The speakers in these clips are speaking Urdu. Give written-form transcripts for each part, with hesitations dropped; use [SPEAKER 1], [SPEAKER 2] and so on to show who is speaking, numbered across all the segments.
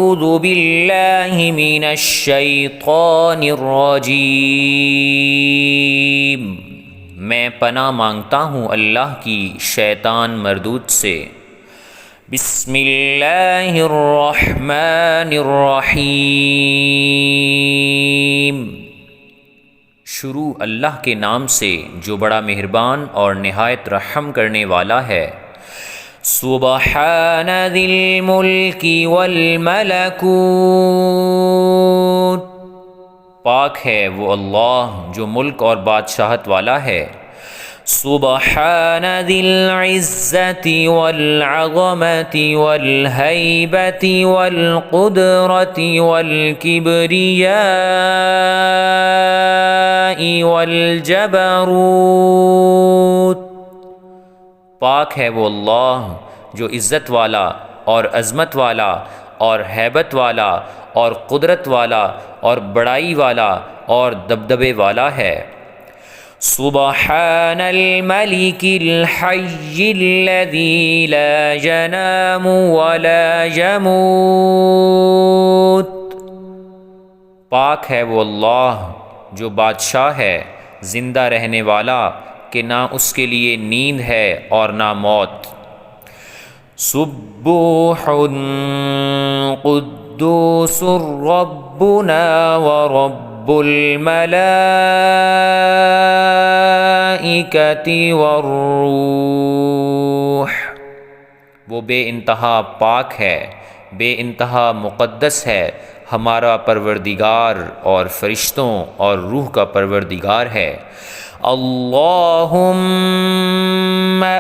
[SPEAKER 1] اعوذ باللہ من الشیطان الرجیم، میں پناہ مانگتا ہوں اللہ کی شیطان مردود سے۔ بسم اللہ الرحمن الرحیم، شروع اللہ کے نام سے جو بڑا مہربان اور نہایت رحم کرنے والا ہے۔ سبحان ذی الملک والملکوت، پاک ہے وہ اللہ جو ملک اور بادشاہت والا ہے۔ سبحان ذی العزت والعظمت والہیبت والقدرت والکبریاء والجبروت، پاک ہے وہ اللہ جو عزت والا اور عظمت والا اور ہیبت والا اور قدرت والا اور بڑائی والا اور دبدبے والا ہے۔ سبحان الملک الحی الذی لا ینام ولا یموت، پاک ہے وہ اللہ جو بادشاہ ہے زندہ رہنے والا کہ نہ اس کے لیے نیند ہے اور نہ موت۔ سبوح قدوس ربنا ورب الملائکۃ والروح، وہ بے انتہا پاک ہے، بے انتہا مقدس ہے، ہمارا پروردگار اور فرشتوں اور روح کا پروردگار ہے۔ اللہم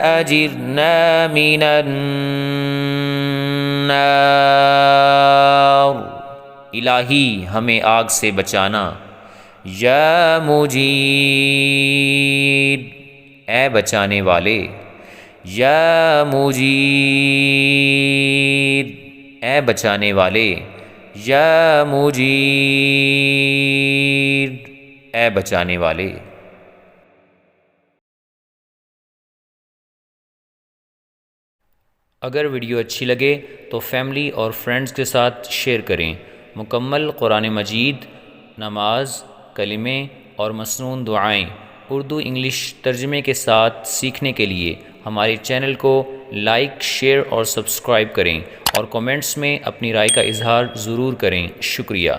[SPEAKER 1] اجرنا من النار، الہی ہمیں آگ سے بچانا۔ یا مجیر، اے بچانے والے۔ یا مجیر، اے بچانے والے۔ یا مجیر، اے بچانے والے۔ اگر ویڈیو اچھی لگے تو فیملی اور فرینڈز کے ساتھ شیئر کریں۔ مکمل قرآن مجید، نماز، کلمے اور مسنون دعائیں اردو انگلش ترجمے کے ساتھ سیکھنے کے لیے ہمارے چینل کو لائک، شیئر اور سبسکرائب کریں، اور کومنٹس میں اپنی رائے کا اظہار ضرور کریں۔ شکریہ۔